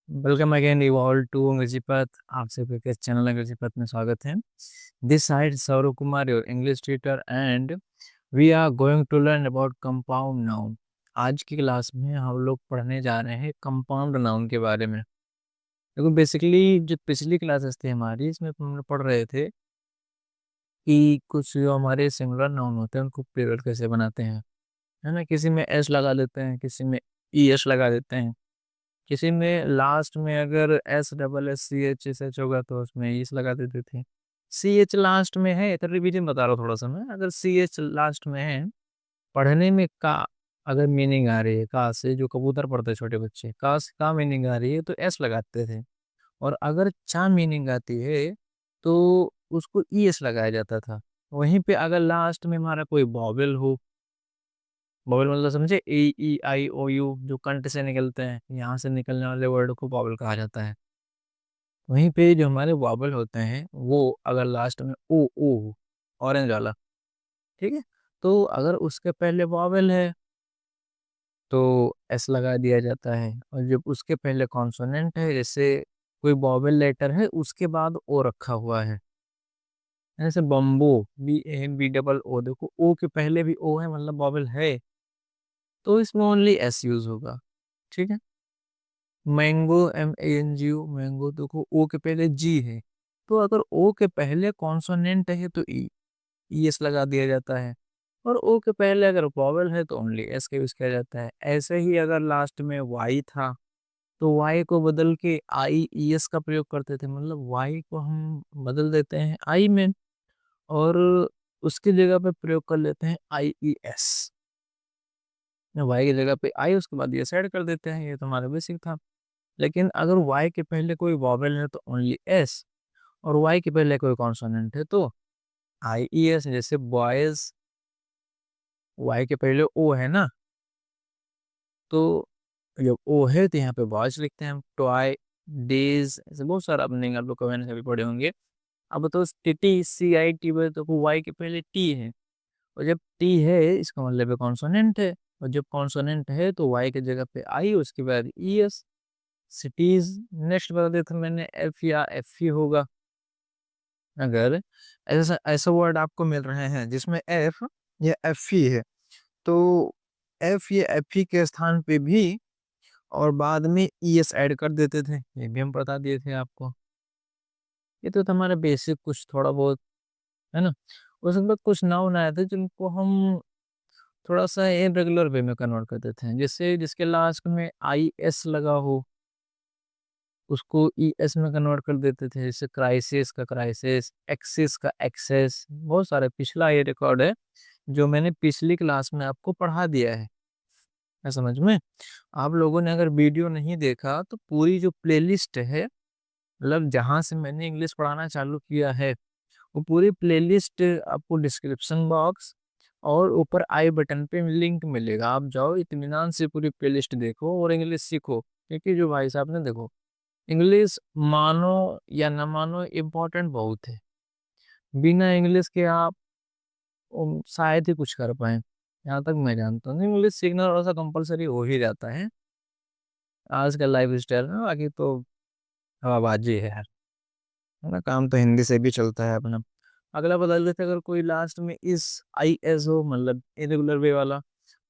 Welcome again you all to Angrezipath. आप सभी के चैनल अंग्रेजीपथ में स्वागत है। This side Saurav Kumar your English teacher and we are going to learn about compound noun. आज की क्लास में हम लोग पढ़ने जा रहे हैं कंपाउंड नाउन के बारे में। देखो बेसिकली जो पिछली क्लासेस थी हमारी, इसमें हम लोग पढ़ रहे थे कि कुछ जो हमारे सिंगुलर नाउन होते हैं उनको प्लूरल कैसे बनाते हैं, है ना। किसी में एस लगा देते हैं, किसी में ई एस लगा देते हैं, किसी में लास्ट में अगर S double S C H S H होगा तो उसमें इस लगा देते थे। सी एच लास्ट में है तो रिवीजन बता रहा हूँ थोड़ा सा मैं। अगर सी एच लास्ट में है, पढ़ने में का अगर मीनिंग आ रही है, का से जो कबूतर पढ़ते हैं छोटे बच्चे, का से का मीनिंग आ रही है तो एस लगाते थे। और अगर चा मीनिंग आती है तो उसको ई एस लगाया जाता था। वहीं पे अगर लास्ट में हमारा कोई वॉवेल हो, वॉवेल मतलब समझे, ए ई आई ओ यू जो कंठ से निकलते हैं, यहाँ से निकलने वाले वर्ड को वॉवेल कहा जाता है। वहीं पे जो हमारे वॉवेल होते हैं वो अगर लास्ट में ओ ओ ऑरेंज वाला, ठीक है, तो अगर उसके पहले वॉवेल है तो एस लगा दिया जाता है। और जब उसके पहले कॉन्सोनेंट है, जैसे कोई वॉवेल लेटर है उसके बाद ओ रखा हुआ है, जैसे bamboo, B A B double O, देखो ओ के पहले भी ओ है मतलब वॉवेल है, तो इसमें ओनली एस यूज होगा। ठीक है। Mango, M A N G O, mango, देखो ओ के पहले जी है, तो अगर ओ के पहले कॉन्सोनेंट है तो ई एस लगा दिया जाता है। और ओ के पहले अगर वॉवेल है तो ओनली एस का यूज किया जाता है। ऐसे ही अगर लास्ट में वाई था तो वाई को बदल के आई ई एस का प्रयोग करते थे, मतलब वाई को हम बदल देते हैं आई में और उसकी जगह पे प्रयोग कर लेते हैं आई ई एस। वाई की जगह पे आई, उसके बाद ये ऐड कर देते हैं। ये तो हमारा बेसिक था। लेकिन अगर वाई के पहले कोई वॉवेल है तो ओनली एस, और वाई के पहले कोई कॉन्सोनेंट है तो आई ई एस। जैसे बॉयज, वाई के पहले ओ है ना, तो जब ओ है तो यहाँ पे बॉयज लिखते हैं हम। टॉय, डेज, ऐसे बहुत सारा अपने आप लोग कमेंट से भी पढ़े होंगे। अब तो T T C I T में तो वाई के पहले टी है, और जब टी है इसका मतलब है कॉन्सोनेंट है, और जब कॉन्सोनेंट है तो वाई की जगह पे आई, उसके बाद ई एस। सिटीज नेक्स्ट बता देता मैंने, एफ या एफ ही होगा। अगर ऐसा ऐसा वर्ड आपको मिल रहे हैं जिसमें एफ या एफ ही है, तो एफ या एफ ही के स्थान पे भी और बाद में ई एस ऐड कर देते थे। ये भी हम बता दिए थे आपको। ये तो हमारा बेसिक कुछ थोड़ा बहुत है ना। उसके बाद कुछ नाउन आए थे जिनको हम थोड़ा सा इरेगुलर वे में कन्वर्ट कर देते हैं, जैसे जिसके लास्ट में आई एस लगा हो उसको ई एस में कन्वर्ट कर देते थे। जैसे क्राइसिस का क्राइसिस, एक्सिस का एक्सेस, बहुत सारे पिछला ये रिकॉर्ड है जो मैंने पिछली क्लास में आपको पढ़ा दिया है समझ में। आप लोगों ने अगर वीडियो नहीं देखा तो पूरी जो प्लेलिस्ट है, मतलब जहां से मैंने इंग्लिश पढ़ाना चालू किया है, वो पूरी प्लेलिस्ट आपको डिस्क्रिप्शन बॉक्स और ऊपर आई बटन पे लिंक मिलेगा। आप जाओ इत्मीनान से पूरी प्लेलिस्ट देखो और इंग्लिश सीखो। क्योंकि जो भाई साहब ने देखो, इंग्लिश मानो या न मानो इम्पोर्टेंट बहुत है। बिना इंग्लिश के आप शायद ही कुछ कर पाए, यहाँ तक मैं जानता हूँ। इंग्लिश सीखना थोड़ा सा कंपलसरी हो ही जाता है आज का लाइफ स्टाइल में। बाकी तो हवाबाजी है यार, है ना। काम तो हिंदी से भी चलता है अपना। अगला बदल देते, अगर कोई लास्ट में इस आई एस हो, मतलब इरेगुलर वे वाला,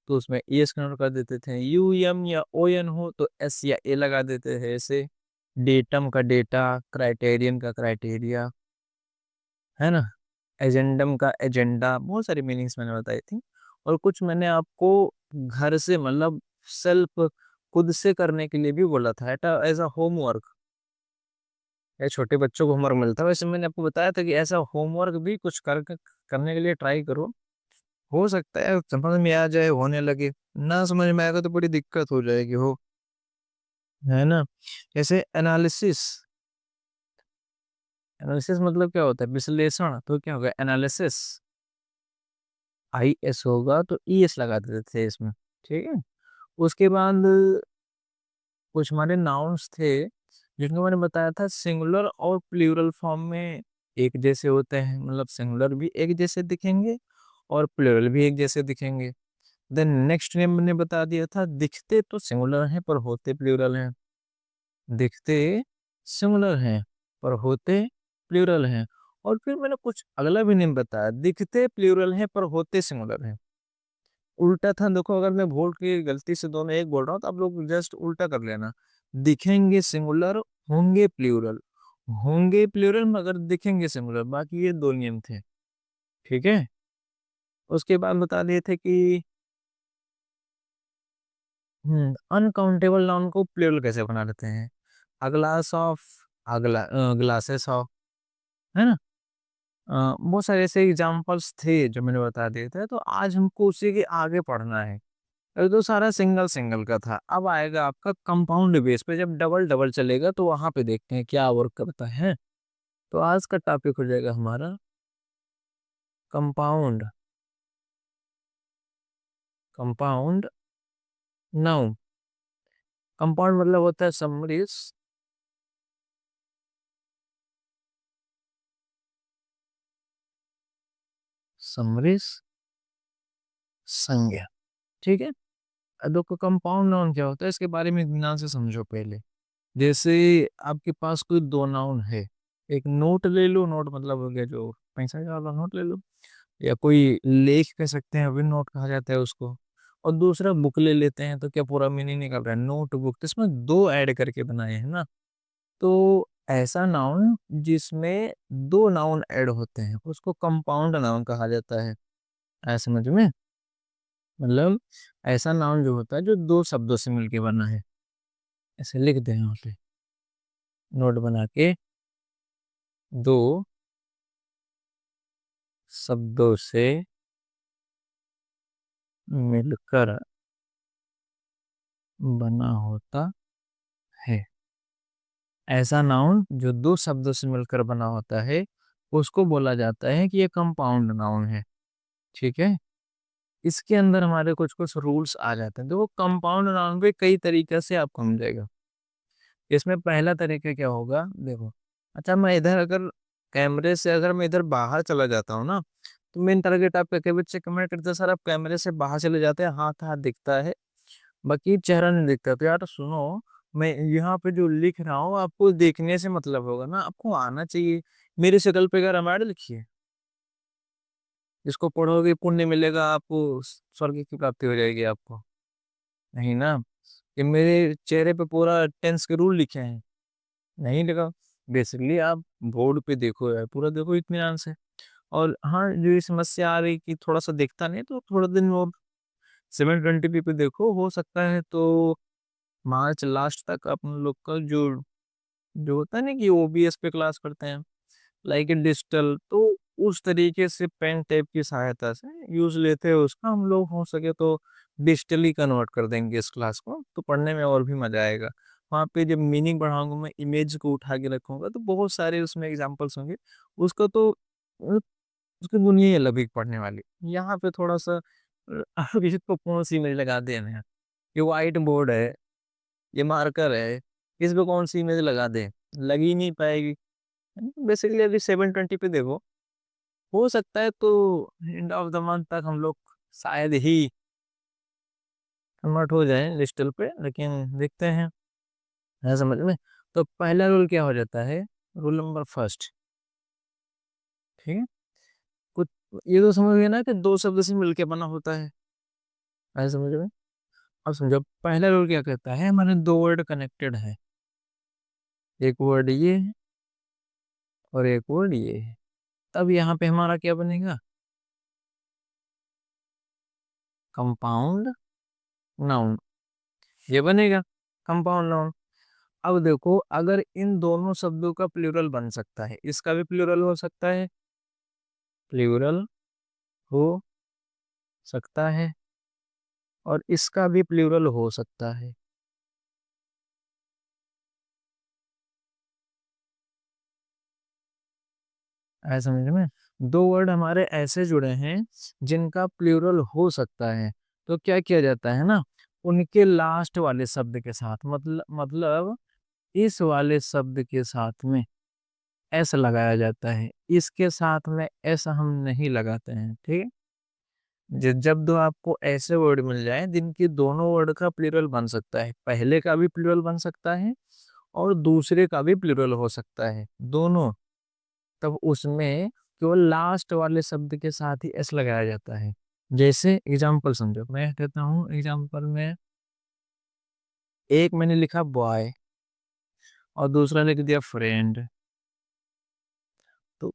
तो उसमें एस कन्वर्ट कर देते थे। यू एम या ओ एन हो तो एस या ए लगा देते थे। ऐसे डेटम का डेटा, क्राइटेरियन का क्राइटेरिया, है ना, एजेंडम का एजेंडा, बहुत सारी मीनिंग्स मैंने बताई थी। और कुछ मैंने आपको घर से मतलब सेल्फ, खुद से करने के लिए भी बोला था, एटा एज अ होमवर्क। ये छोटे बच्चों को होमवर्क मिलता है, वैसे मैंने आपको बताया था कि ऐसा होमवर्क भी कुछ करने के लिए ट्राई करो। हो सकता है समझ में आ जाए, होने लगे। ना समझ में आएगा तो बड़ी दिक्कत हो जाएगी हो, है ना। जैसे एनालिसिस, एनालिसिस मतलब क्या होता है, विश्लेषण, तो क्या होगा एनालिसिस, आई एस होगा तो ई एस लगा देते थे इसमें। ठीक है। उसके बाद कुछ हमारे नाउन्स थे जिनको मैंने बताया था सिंगुलर और प्लूरल फॉर्म में एक जैसे होते हैं, मतलब सिंगुलर भी एक जैसे दिखेंगे और प्लूरल भी एक जैसे दिखेंगे। देन नेक्स्ट नेम मैंने बता दिया था, दिखते तो सिंगुलर हैं पर होते प्लूरल हैं। दिखते सिमिलर हैं पर होते प्लूरल हैं। और फिर मैंने कुछ अगला भी नेम बताया, दिखते प्लूरल हैं पर होते सिमिलर हैं। उल्टा था, देखो अगर मैं बोल के गलती से दोनों एक बोल रहा हूँ तो आप लोग जस्ट उल्टा कर लेना। दिखेंगे सिंगुलर, होंगे प्लूरल मगर दिखेंगे सिंगुलर, बाकी ये दो नियम थे। ठीक है। उसके बाद बता दिए थे कि अनकाउंटेबल नाउन को प्लूरल कैसे बना लेते हैं। A glass of, glasses of, है ना। बहुत सारे ऐसे एग्जांपल्स थे जो मैंने बता दिए थे, तो आज हमको उसी के आगे पढ़ना है। ये तो सारा सिंगल सिंगल का था, अब आएगा आपका कंपाउंड बेस पे, जब डबल डबल चलेगा तो वहां पे देखते हैं क्या वर्क करता है। तो आज का टॉपिक हो जाएगा हमारा कंपाउंड, कंपाउंड नाउन। कंपाउंड मतलब होता है समरीस, समरीस संज्ञा। ठीक है। अब देखो कंपाउंड नाउन क्या होता है, इसके बारे में ध्यान से समझो पहले। जैसे आपके पास कोई दो नाउन है, एक नोट ले लो, नोट मतलब हो गया जो पैसा वाला नोट ले लो, या कोई लेख कह सकते हैं, अभी नोट कहा जाता है उसको। और दूसरा बुक ले लेते हैं, तो क्या पूरा मीनिंग निकल रहा है नोट बुक, तो इसमें दो ऐड करके बनाए हैं ना। तो ऐसा नाउन जिसमें दो नाउन ऐड होते हैं उसको कंपाउंड नाउन कहा जाता है। ऐसा समझ में, मतलब ऐसा नाउन जो होता है जो दो शब्दों से मिलके बना है। ऐसे लिख दे यहाँ पे, नोट बना के, दो शब्दों से मिलकर बना होता है। ऐसा नाउन जो दो शब्दों से मिलकर बना होता है उसको बोला जाता है कि ये कंपाउंड नाउन है। ठीक है। इसके अंदर हमारे कुछ कुछ रूल्स आ जाते हैं, देखो कंपाउंड नाउन पे कई तरीके से आपको समझेगा। इसमें पहला तरीका क्या होगा, देखो। अच्छा, मैं इधर अगर कैमरे से अगर मैं इधर बाहर चला जाता हूँ ना, तो मेन टारगेट आप के बच्चे कमेंट करते हैं सर आप कैमरे से बाहर चले जाते हैं, हाथ हाथ दिखता है बाकी चेहरा नहीं दिखता। तो यार सुनो, मैं यहाँ पे जो लिख रहा हूँ आपको देखने से मतलब होगा ना, आपको आना चाहिए। मेरी शक्ल पे अगर रामायण लिखिए, जिसको पढ़ोगे पुण्य मिलेगा आपको, स्वर्ग की प्राप्ति हो जाएगी आपको। नहीं ना, कि मेरे चेहरे पे पूरा टेंस के रूल लिखे हैं, नहीं लगा। बेसिकली आप बोर्ड पे देखो यार, पूरा देखो इत्मीनान से। और हाँ, जो ये समस्या आ रही कि थोड़ा सा देखता नहीं, तो थोड़ा दिन और 720p पे देखो, हो सकता है तो मार्च लास्ट तक अपन लोग का जो जो होता है ना कि ओबीएस पे क्लास करते हैं, लाइक डिजिटल, तो उस तरीके से पेन टेप की सहायता से यूज लेते हैं उसका, हम लोग हो सके तो डिजिटली कन्वर्ट कर देंगे इस क्लास को, तो पढ़ने में और भी मजा आएगा। वहाँ पे जब मीनिंग बढ़ाऊंगा, मैं इमेज को उठा के रखूंगा, तो बहुत सारे उसमें एग्जांपल्स होंगे। उसका तो उसकी दुनिया ही अलग ही पढ़ने वाली। यहाँ पे थोड़ा सा किसी को कौन सी इमेज लगा देना है, ये व्हाइट बोर्ड है, ये मार्कर है, इस पे कौन सी इमेज लगा दे, लग ही नहीं पाएगी। बेसिकली अभी 720 पे देखो, हो सकता है तो एंड ऑफ द मंथ तक हम लोग शायद ही कन्वर्ट हो जाए डिजिटल पे, लेकिन देखते हैं। है समझ में। तो पहला रूल क्या हो जाता है, रूल नंबर फर्स्ट। ठीक है। कुछ ये तो समझ गए ना कि दो शब्द से मिलके बना होता है। है समझ में। अब समझो पहला रूल क्या कहता है, हमारे दो वर्ड कनेक्टेड है, एक वर्ड ये है और एक वर्ड ये है, तब यहाँ पे हमारा क्या बनेगा, कंपाउंड नाउन, ये बनेगा कंपाउंड नाउन। अब देखो, अगर इन दोनों शब्दों का प्लूरल बन सकता है, इसका भी प्लूरल हो सकता है, प्लूरल हो सकता है, और इसका भी प्लूरल हो सकता है। ऐसा समझ में। दो वर्ड हमारे ऐसे जुड़े हैं जिनका प्लूरल हो सकता है, तो क्या किया जाता है ना, उनके लास्ट वाले शब्द के साथ, मतलब इस वाले शब्द के साथ में एस लगाया जाता है, इसके साथ में एस हम नहीं लगाते हैं। ठीक है। जब दो आपको ऐसे वर्ड मिल जाए जिनकी दोनों वर्ड का प्लूरल बन सकता है, पहले का भी प्लूरल बन सकता है और दूसरे का भी प्लूरल हो सकता है, दोनों, तब उसमें केवल लास्ट वाले शब्द के साथ ही एस लगाया जाता है। जैसे एग्जाम्पल समझो, मैं कहता हूँ एग्जाम्पल में, एक मैंने लिखा बॉय और दूसरा लिख दिया फ्रेंड, तो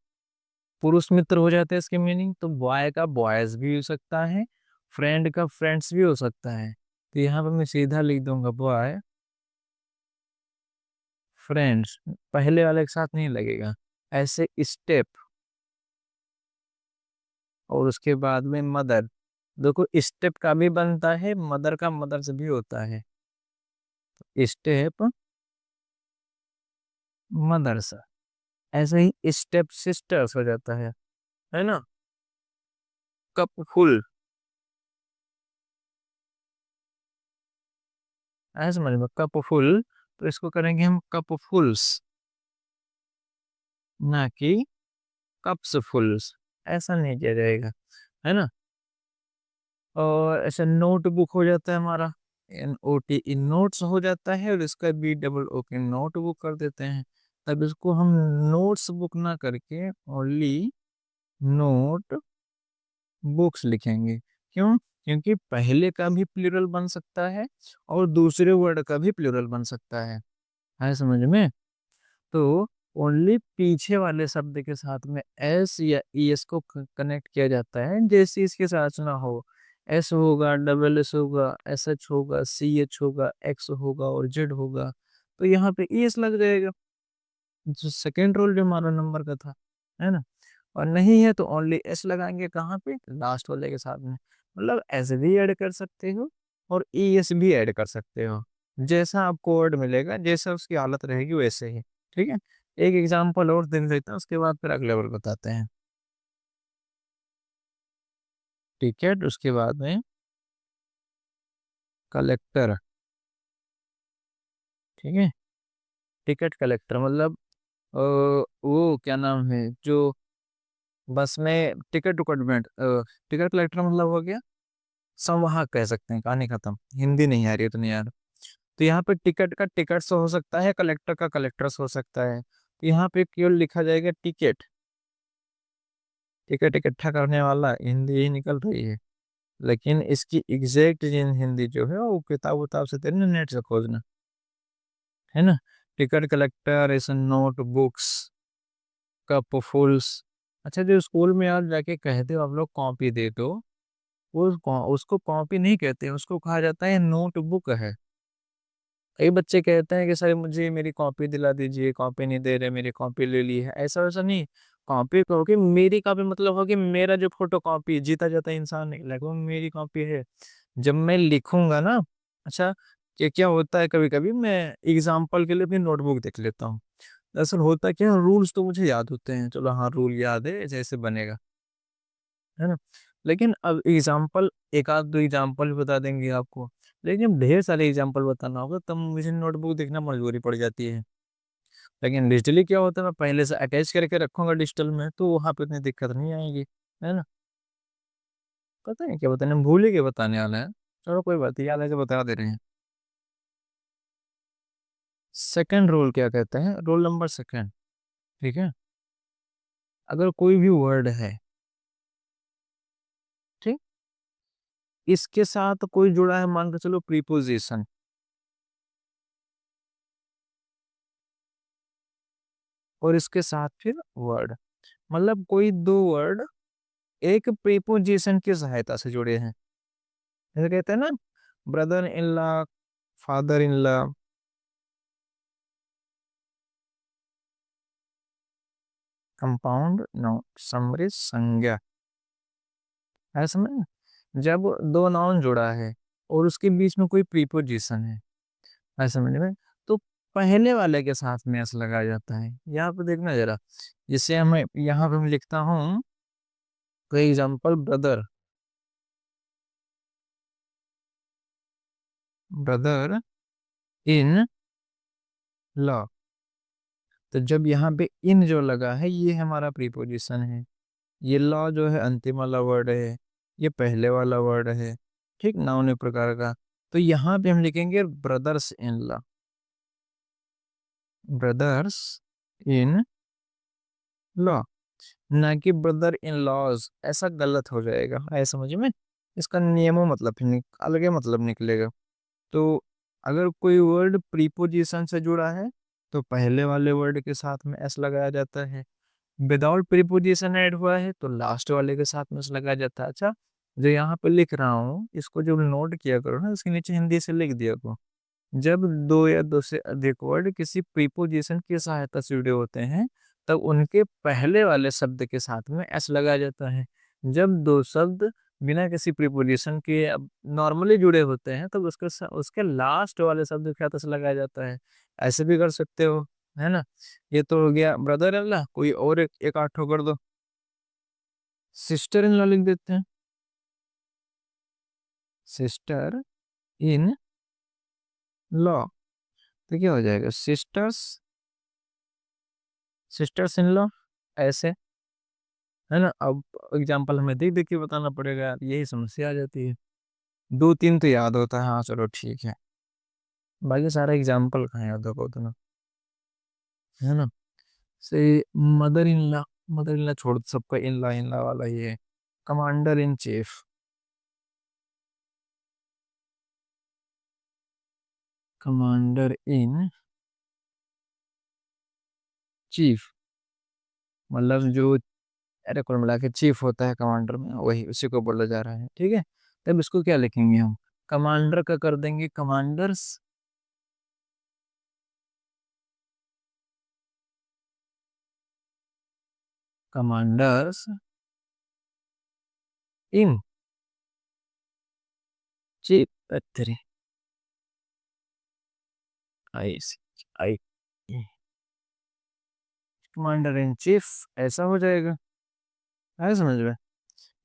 पुरुष मित्र हो जाते हैं इसके मीनिंग। तो बॉय का बॉयज भी हो सकता है, फ्रेंड का फ्रेंड्स भी हो सकता है। तो यहाँ पर मैं सीधा लिख दूंगा बॉय फ्रेंड्स, पहले वाले के साथ नहीं लगेगा। ऐसे स्टेप, और उसके बाद में मदर, देखो स्टेप का भी बनता है, मदर का मदर से भी होता है, स्टेप मदर्स। ऐसे ही स्टेप सिस्टर्स हो जाता है ना। कप फुल, ऐसे समझ में, कप फुल, तो इसको करेंगे हम कप फुल्स, ना कि कप्स फुल्स, ऐसा नहीं किया जाएगा, है ना। और ऐसे नोटबुक हो जाता है हमारा, एन ओ टी, इन नोट्स हो जाता है, और इसका बी डबल ओ के नोटबुक कर देते हैं। तब इसको हम नोट्स बुक ना करके ओनली नोट बुक्स लिखेंगे। क्यों? क्योंकि पहले का भी प्लूरल बन सकता है और दूसरे वर्ड का भी प्लूरल बन सकता है समझ में। तो ओनली पीछे वाले शब्द के साथ में एस या ई एस को कनेक्ट किया जाता है, जैसे इसके साथ ना हो, एस होगा, डबल एस होगा, एस एच होगा, सी एच होगा, एक्स होगा और जेड होगा, तो यहाँ पे ई एस लग जाएगा, जो सेकेंड रोल जो हमारा नंबर का था, है ना। और नहीं है तो ओनली एस लगाएंगे, कहाँ पे, लास्ट वाले के साथ में। मतलब एस भी ऐड कर सकते हो और ई एस भी ऐड कर सकते हो, जैसा आपको वर्ड मिलेगा, जैसा उसकी हालत रहेगी वैसे ही। ठीक है, एक एग्जांपल और दे देता हूँ, उसके बाद फिर अगले वर्ड बताते हैं। टिकट, उसके बाद में कलेक्टर। ठीक है, टिकट कलेक्टर मतलब वो क्या नाम है, जो बस में टिकट उकट टिकट कलेक्टर मतलब हो गया संवाहक, कह सकते हैं, कहानी खत्म। हिंदी नहीं आ रही है तो नहीं यार। तो यहाँ पे टिकट का टिकट्स हो सकता है, कलेक्टर का कलेक्टर्स हो सकता है। तो यहाँ पे केवल लिखा जाएगा टिकट, टिकट इकट्ठा करने वाला, हिंदी ही निकल रही है। लेकिन इसकी एग्जैक्ट हिंदी जो है वो किताब उताब से तेरे नेट से खोजना, है ना। टिकट कलेक्टर, ऐसे नोट बुक्स, कप फुल्स। अच्छा, जो स्कूल में आप जाके कहते हो आप लोग कॉपी दे दो, वो उसको कॉपी नहीं कहते, उसको कहा जाता है नोटबुक है। कई बच्चे कहते हैं कि सर मुझे मेरी कॉपी दिला दीजिए, कॉपी नहीं दे रहे, मेरी कॉपी ले ली है, ऐसा वैसा नहीं। कॉपी कहोगे, मेरी कॉपी मतलब होगी मेरा जो फोटो कॉपी, जीता जाता इंसान निकलेगा, वो मेरी कॉपी है। जब मैं लिखूंगा ना, अच्छा, कि क्या होता है, कभी कभी मैं एग्जाम्पल के लिए अपनी नोटबुक देख लेता हूँ। दरअसल होता क्या, रूल्स तो मुझे याद होते हैं, चलो हाँ रूल याद है, जैसे बनेगा, है ना। लेकिन अब एग्जाम्पल, एक आध दो एग्जाम्पल बता देंगे आपको, लेकिन जब ढेर सारे एग्जाम्पल बताना होगा तब मुझे नोटबुक देखना मजबूरी पड़ जाती है। लेकिन डिजिटली क्या होता है, मैं पहले से अटैच करके रखूंगा डिजिटल में, तो वहां पे इतनी दिक्कत नहीं आएगी, है ना। पता है क्या बताने, भूल ही के बताने वाला है। चलो कोई बात नहीं, याद है तो बता दे रहे हैं। सेकंड रोल क्या कहते हैं, रोल नंबर सेकंड। ठीक है, अगर कोई भी वर्ड है, ठीक, इसके साथ कोई जुड़ा है, मान के चलो प्रीपोजिशन, और इसके साथ फिर वर्ड, मतलब कोई दो वर्ड एक प्रीपोजिशन की सहायता से जुड़े हैं। जैसे कहते हैं ना, brother in law, father in law, compound noun, summary संज्ञा, है समझ में? जब दो नाउन जुड़ा है और उसके बीच में कोई प्रीपोजिशन है समझ में, तो पहले वाले के साथ में एस लगाया जाता है। यहाँ पे देखना जरा, जिससे हमें यहाँ पे मैं लिखता हूँ, कोई example, brother, brother in law. तो जब यहाँ पे इन जो लगा है, ये हमारा प्रीपोजिशन है, ये लॉ जो है अंतिम वाला वर्ड है, ये पहले वाला वर्ड है, ठीक, नाउन एक प्रकार का। तो यहाँ पे हम लिखेंगे brothers in law, brothers in law, ना कि ब्रदर इन लॉज। ऐसा गलत हो जाएगा, ऐसा समझ में। इसका नियमों मतलब अलग मतलब निकलेगा। तो अगर कोई वर्ड प्रीपोजिशन से जुड़ा है तो पहले वाले वर्ड के साथ में एस लगाया जाता है। विदाउट प्रीपोजिशन ऐड हुआ है तो लास्ट वाले के साथ में एस लगाया जाता है। अच्छा, जो यहाँ पे लिख रहा हूँ इसको जो नोट किया करो ना, इसके नीचे हिंदी से लिख दिया करो। जब दो या दो से अधिक वर्ड किसी प्रीपोजिशन की सहायता से जुड़े होते हैं तब उनके पहले वाले शब्द के साथ में एस लगाया जाता है। जब दो शब्द बिना किसी प्रीपोजिशन के अब नॉर्मली जुड़े होते हैं तब उसके लास्ट वाले शब्द के साथ एस लगाया जाता है। ऐसे भी कर सकते हो, है ना। ये तो हो गया ब्रदर इन लॉ। कोई और एक आठ ठो कर दो। सिस्टर इन लॉ लिख देते हैं। सिस्टर इन लॉ, तो क्या हो जाएगा? सिस्टर्स, सिस्टर्स इन लॉ, ऐसे, है ना। अब एग्जाम्पल हमें देख देख के बताना पड़ेगा यार, यही समस्या आ जाती है। दो तीन तो याद होता है, हाँ चलो ठीक है। बाकी सारा एग्जाम्पल कहाँ याद होगा उतना, है ना। से mother in law, mother in law छोड़ दो, सबका इन लॉ वाला ही है। Commander in chief, commander in chief, मतलब जो, अरे कुल मिला के चीफ होता है कमांडर में, वही उसी को बोला जा रहा है, ठीक है। तब इसको क्या लिखेंगे हम? कमांडर का कर देंगे कमांडर्स, कमांडर्स इन चीफ, अरे आई आई, कमांडर इन चीफ, ऐसा हो जाएगा, है समझ में।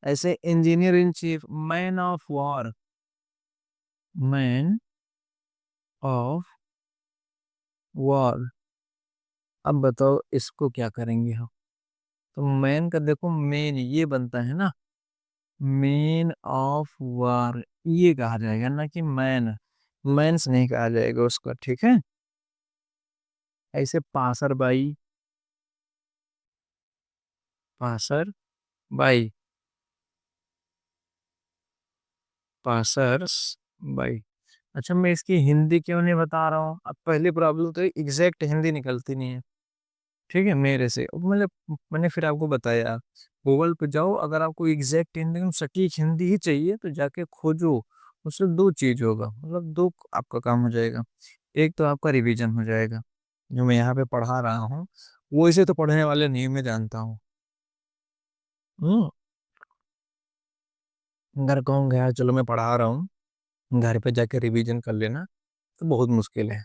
ऐसे engineer in chief, man of war, man of war. अब बताओ इसको क्या करेंगे हम? तो मैन का देखो, मेन ये बनता है ना, मेन ऑफ वॉर ये कहा जाएगा ना कि मैन, मैंस नहीं कहा जाएगा उसका, ठीक है। ऐसे passer by, passer by, passers by. अच्छा, मैं इसकी हिंदी क्यों नहीं बता रहा हूँ? अब पहली प्रॉब्लम तो एग्जैक्ट हिंदी निकलती नहीं है, ठीक है मेरे से। अब मतलब मैंने फिर आपको बताया, गूगल पे जाओ, अगर आपको एग्जैक्ट हिंदी में सटीक हिंदी ही चाहिए तो जाके खोजो। उससे दो चीज होगा, मतलब दो आपका काम हो जाएगा। एक तो आपका रिवीजन हो जाएगा, जो मैं यहाँ पे पढ़ा रहा हूँ वो इसे तो पढ़ने वाले नहीं, मैं जानता हूँ। हम्म, घर कहूँगा यार चलो मैं पढ़ा रहा हूँ, घर पे जाके रिवीजन कर लेना, तो बहुत मुश्किल है।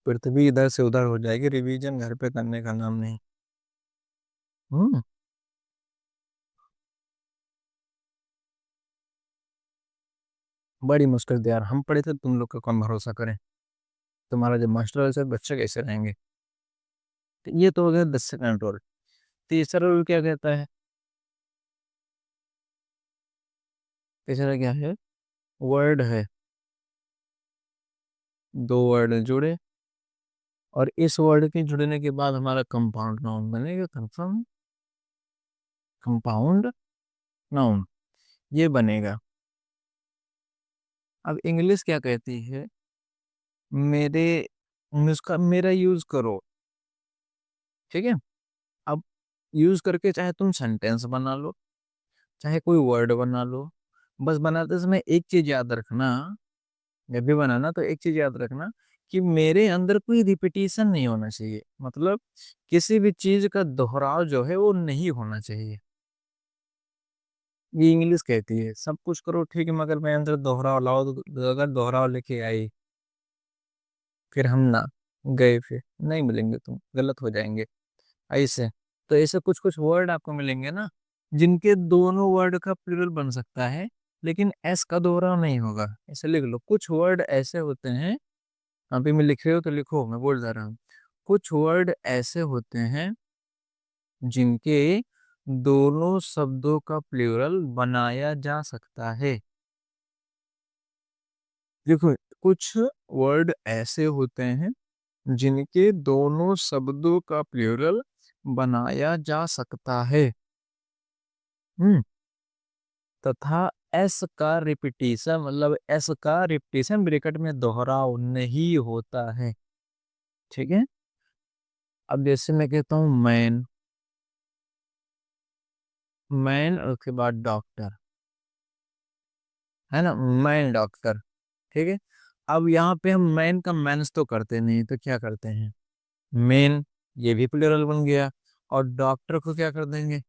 पृथ्वी इधर से उधर हो जाएगी, रिवीजन घर पे करने का नाम नहीं। हम्म, बड़ी मुश्किल से यार हम पढ़े थे, तुम लोग का कौन भरोसा करे। तुम्हारा जब मास्टर ऐसे बच्चे कैसे रहेंगे। तो ये तो हो गया 10 सेकंड रूल। तीसरा रूल क्या कहता है? तीसरा क्या है? वर्ड है, दो वर्ड जुड़े और इस वर्ड के जुड़ने के बाद हमारा कंपाउंड नाउन बनेगा। कंफर्म, कंपाउंड नाउन ये बनेगा। अब इंग्लिश क्या कहती है? मेरे, उसका मेरा यूज करो, ठीक है। अब यूज करके चाहे तुम सेंटेंस बना लो, चाहे कोई वर्ड बना लो, बस बनाते समय एक चीज याद रखना, जब भी बनाना तो एक चीज याद रखना कि मेरे अंदर कोई रिपीटिशन नहीं होना चाहिए। मतलब किसी भी चीज का दोहराव जो है वो नहीं होना चाहिए। ये इंग्लिश कहती है सब कुछ करो ठीक है, मगर मेरे अंदर दोहराव लाओ, तो अगर दोहराव लेके आई फिर हम ना गए, फिर नहीं मिलेंगे, तुम गलत हो जाएंगे। ऐसे, तो ऐसे कुछ कुछ वर्ड आपको मिलेंगे ना जिनके दोनों वर्ड का प्लूरल बन सकता है, लेकिन एस का दोहराव नहीं होगा। ऐसे लिख लो, कुछ वर्ड ऐसे होते हैं, अभी मैं लिख रहे हो तो लिखो, मैं बोल जा रहा हूँ। कुछ वर्ड ऐसे होते हैं जिनके दोनों शब्दों का प्लूरल बनाया जा सकता है। देखो, कुछ वर्ड ऐसे होते हैं जिनके दोनों शब्दों का प्लूरल बनाया जा सकता है। हम्म तथा एस का रिपीटिशन, मतलब एस का रिपीटिशन ब्रैकेट में दोहराव नहीं होता है। ठीक है। अब जैसे मैं कहता हूँ मैन, मैन और उसके बाद डॉक्टर, है ना, मैन डॉक्टर। ठीक है। अब यहाँ पे हम मैन का मैंस तो करते नहीं, तो क्या करते हैं, मेन, ये भी प्लूरल बन गया। और डॉक्टर को क्या कर देंगे,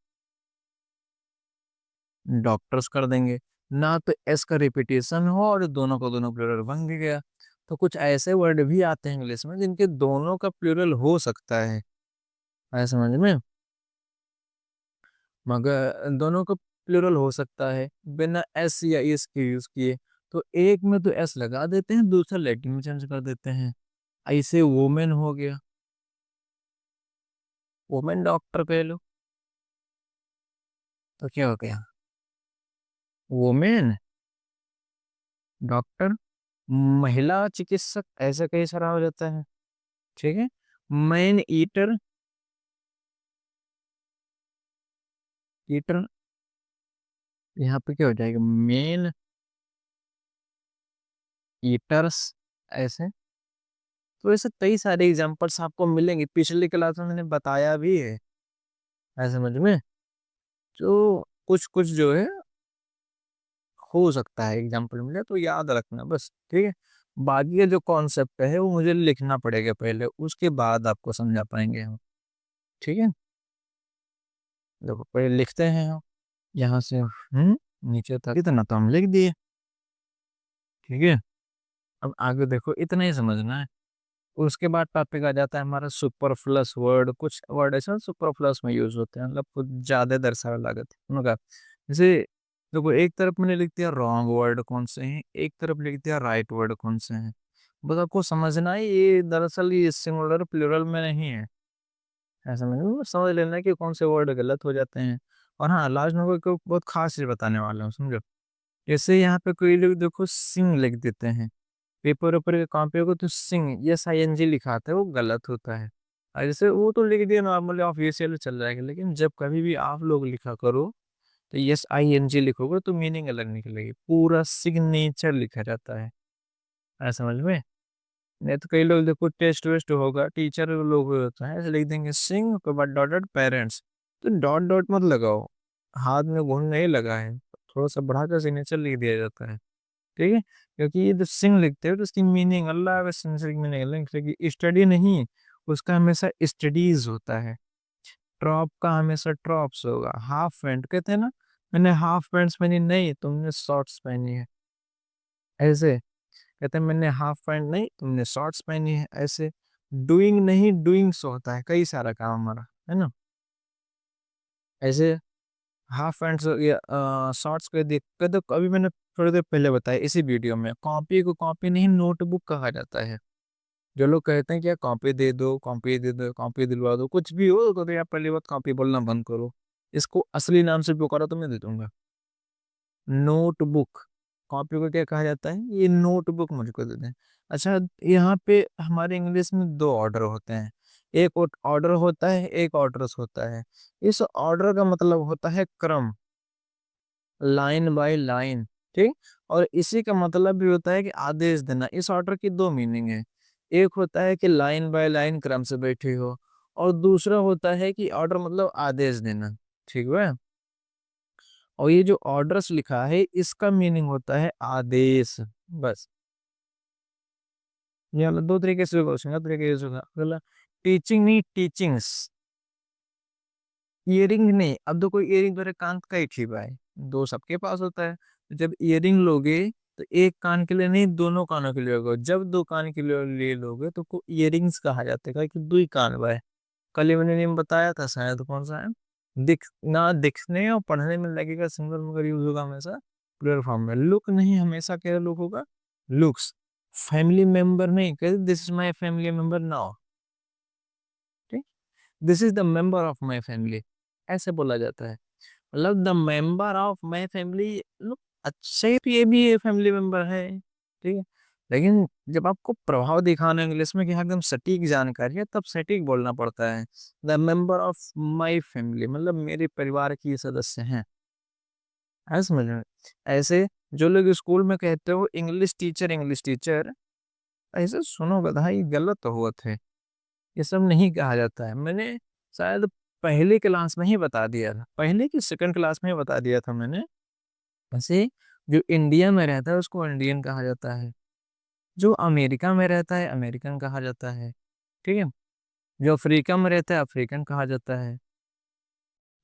डॉक्टर्स कर देंगे। ना तो एस का रिपीटेशन हो और दोनों को दोनों प्लूरल बन भी गया। तो कुछ ऐसे वर्ड भी आते हैं इंग्लिश में जिनके दोनों का प्लूरल हो सकता है, ऐसा समझ में, मगर दोनों का प्लूरल हो सकता है बिना एस या एस के यूज किए। तो एक में तो एस लगा देते हैं, दूसरा लैटिन में चेंज कर देते हैं। ऐसे वोमेन हो गया, वोमेन डॉक्टर कह लो, तो क्या हो गया, वोमेन डॉक्टर, महिला चिकित्सक, ऐसा कई सारा हो जाता है। ठीक है। मैन ईटर, ईटर, यहाँ पे क्या हो जाएगा, मेन ईटर्स, ऐसे। तो ऐसे कई सारे एग्जांपल्स आपको मिलेंगे, पिछली क्लास में मैंने बताया भी है, ऐसे समझ में। तो कुछ कुछ जो है हो सकता है एग्जांपल मिले तो याद रखना बस, ठीक है। बाकी का जो कॉन्सेप्ट है वो मुझे लिखना पड़ेगा पहले, उसके बाद आपको समझा पाएंगे हम। ठीक है। देखो पहले लिखते हैं हम, यहाँ से नीचे तक इतना तो हम लिख दिए। ठीक है। अब आगे देखो, इतना ही समझना है। उसके बाद टॉपिक आ जाता है हमारा सुपरफ्लस वर्ड। कुछ वर्ड ऐसे सुपरफ्लस में यूज होते हैं, मतलब कुछ ज्यादा दर्शाने लागत है उनका। जैसे देखो, एक तरफ मैंने लिख दिया रॉन्ग वर्ड कौन से हैं, एक तरफ लिख दिया राइट वर्ड कौन से हैं। बस आपको समझना है, ये दरअसल ये सिंगुलर प्लूरल में नहीं है, ऐसा मैं समझ लेना कि कौन से वर्ड गलत हो जाते हैं। और हाँ, लास्ट में कोई बहुत खास चीज बताने वाला हूँ, समझो। जैसे यहाँ पे कोई लोग देखो सिंग लिख देते हैं, पेपर ऊपर के कॉपी को, तो सिंग यस आई एन जी लिखा आता है, वो गलत होता है। और जैसे वो तो लिख दिया नॉर्मली ऑफिशियल चल जाएगा, लेकिन जब कभी भी आप लोग लिखा करो तो यस आई एन जी लिखोगे तो मीनिंग अलग निकलेगी, पूरा सिग्नेचर लिखा जाता है, ऐसा समझ में। नहीं तो कई लोग देखो टेस्ट वेस्ट होगा, टीचर लोग होता है ऐसे लिख देंगे सिंग के बाद डॉट डॉट पेरेंट्स। तो डॉट डॉट मत लगाओ, हाथ में घुन नहीं लगा है, थोड़ा सा बढ़ाकर सिग्नेचर लिख दिया जाता है। ठीक है। क्योंकि ये जो सिंग लिखते हो तो उसकी मीनिंग अल्लाह का सिंग मीनिंग अलग, क्योंकि स्टडी नहीं, उसका हमेशा स्टडीज होता है। ट्रॉप का हमेशा ट्रॉप्स होगा। हाफ पैंट कहते हैं ना, मैंने हाफ पैंट्स पहनी, नहीं तुमने शॉर्ट्स पहनी है, ऐसे कहते हैं मैंने हाफ पैंट नहीं तुमने शॉर्ट्स पहनी है, ऐसे। डूइंग नहीं डूइंग्स होता है, कई सारा काम हमारा, है ना, ऐसे। हाफ पैंट्स या शॉर्ट्स को देख कर, तो अभी मैंने थोड़ी देर पहले बताया इसी वीडियो में, कॉपी को कॉपी नहीं नोटबुक कहा जाता है। जो लोग कहते हैं कि यार कॉपी दे दो, कॉपी दे दो, कॉपी दिलवा दो, कुछ भी हो तो यार पहली बात कॉपी बोलना बंद करो, इसको असली नाम से पुकारो तो मैं दे दूंगा, नोटबुक। कॉपी को क्या कहा जाता है, ये नोटबुक मुझको दे दें। अच्छा, यहाँ पे हमारे इंग्लिश में दो ऑर्डर होते हैं, एक ऑर्डर होता है, एक ऑर्डर्स होता है। इस ऑर्डर का मतलब होता है क्रम, लाइन बाय लाइन। ठीक। और इसी का मतलब भी होता है कि आदेश देना। इस ऑर्डर की दो मीनिंग है, एक होता है कि लाइन बाय लाइन क्रम से बैठे हो, और दूसरा होता है कि ऑर्डर मतलब आदेश देना। ठीक है। और ये जो ऑर्डर्स लिखा है इसका मीनिंग होता है आदेश, बस। ये वाला दो तरीके से होगा, तरीके से होगा। अगला टीचिंग नहीं टीचिंग्स, इयरिंग नहीं। अब तो कोई इयरिंग तो कान का ही ठीक है, दो सबके पास होता है। तो जब इयरिंग लोगे तो एक कान के लिए नहीं, दोनों कानों के लिए होगा। जब दो कान के लिए ले लोगे तो को इयरिंग्स कहा जाता है, कि दो ही कान बा है। कल ही मैंने नेम बताया था शायद, कौन सा है, दिख ना, दिखने और पढ़ने में लगेगा सिंगल, मगर यूज होगा हमेशा प्लूरल फॉर्म में। लुक नहीं, हमेशा क्या लुक होगा, लुक्स। फैमिली मेंबर नहीं, कहते this is my family member now, ठीक, this is the member of my family, ऐसे बोला जाता है। मतलब the member of my family, लोग अच्छे, तो ये भी फैमिली मेंबर है, ठीक है। लेकिन जब आपको प्रभाव दिखाना है इंग्लिश में कि हाँ एकदम सटीक जानकारी है, तब सटीक बोलना पड़ता है। The member of my family, मतलब मेरे परिवार की सदस्य हैं। है समझ में? ऐसे जो लोग स्कूल में कहते हो इंग्लिश टीचर, ऐसे सुनो गधा, ये गलत होत है। ये सब नहीं कहा जाता है। मैंने शायद पहली क्लास में ही बता दिया था, पहली की सेकंड क्लास में ही बता दिया था मैंने। वैसे जो इंडिया में रहता है उसको इंडियन कहा जाता है, जो अमेरिका में रहता है अमेरिकन कहा जाता है, ठीक है। जो अफ्रीका में रहता है अफ्रीकन कहा जाता है।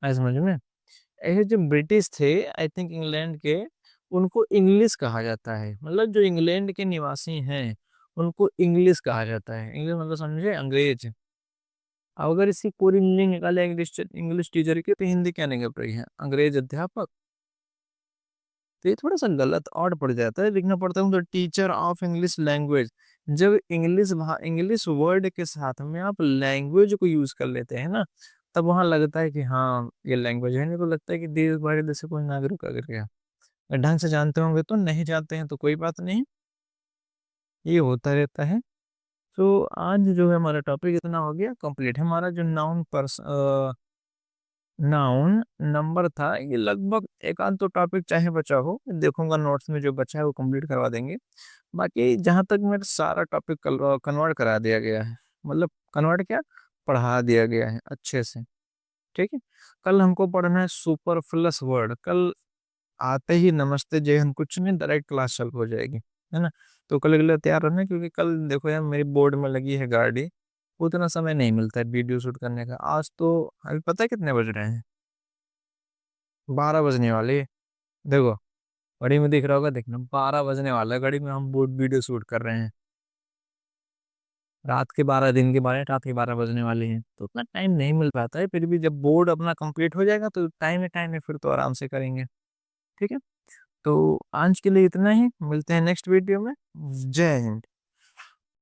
ऐसे समझ में? ऐसे जो ब्रिटिश थे, आई थिंक इंग्लैंड के, उनको इंग्लिश कहा जाता है। मतलब जो इंग्लैंड के निवासी हैं उनको इंग्लिश कहा जाता है। इंग्लिश मतलब समझे, अंग्रेज। अब अगर इसकी पूरी मीनिंग निकाले इंग्लिश इंग्लिश टीचर की, तो हिंदी क्या निकल रही है, अंग्रेज अध्यापक। तो ये थोड़ा सा गलत ऑड पड़ जाता है, लिखना पड़ता है तो टीचर ऑफ इंग्लिश लैंग्वेज। जब इंग्लिश वर्ड के साथ में आप लैंग्वेज को यूज कर लेते हैं ना, तब वहां लगता है कि हाँ ये लैंग्वेज है। नहीं तो लगता है कि देश बाहरी देश से कोई नागरिक अगर गया, ढंग से जानते होंगे तो, नहीं जानते हैं तो कोई बात नहीं, ये होता रहता है। तो आज जो है हमारा टॉपिक इतना हो गया कंप्लीट। हमारा जो नाउन नंबर था, ये लगभग एक आध तो टॉपिक चाहे बचा हो, देखूंगा नोट्स में जो बचा है वो कंप्लीट करवा देंगे। बाकी जहां तक मेरा सारा टॉपिक कन्वर्ट करा दिया गया है, मतलब कन्वर्ट क्या, पढ़ा दिया गया है अच्छे से, ठीक है। कल हमको पढ़ना है सुपरफ्लस वर्ड। कल आते ही नमस्ते जय हिंद कुछ नहीं, डायरेक्ट क्लास चालू हो जाएगी, है ना। तो कल के लिए तैयार रहना, क्योंकि कल देखो यार मेरी बोर्ड में लगी है गाड़ी, उतना समय नहीं मिलता है वीडियो शूट करने का। आज तो अभी पता है कितने बज रहे हैं, 12 बजने वाले। देखो घड़ी में दिख रहा होगा, देखना 12 बजने वाला है, घड़ी में हम बोर्ड वीडियो शूट कर रहे हैं। रात के 12, दिन के 12, रात के 12 बजने वाले हैं, तो उतना टाइम नहीं मिल पाता है। फिर भी जब बोर्ड अपना कंप्लीट हो जाएगा तो टाइम है, फिर तो आराम से करेंगे, ठीक है। तो आज के लिए इतना ही, मिलते हैं नेक्स्ट वीडियो में। जय हिंद।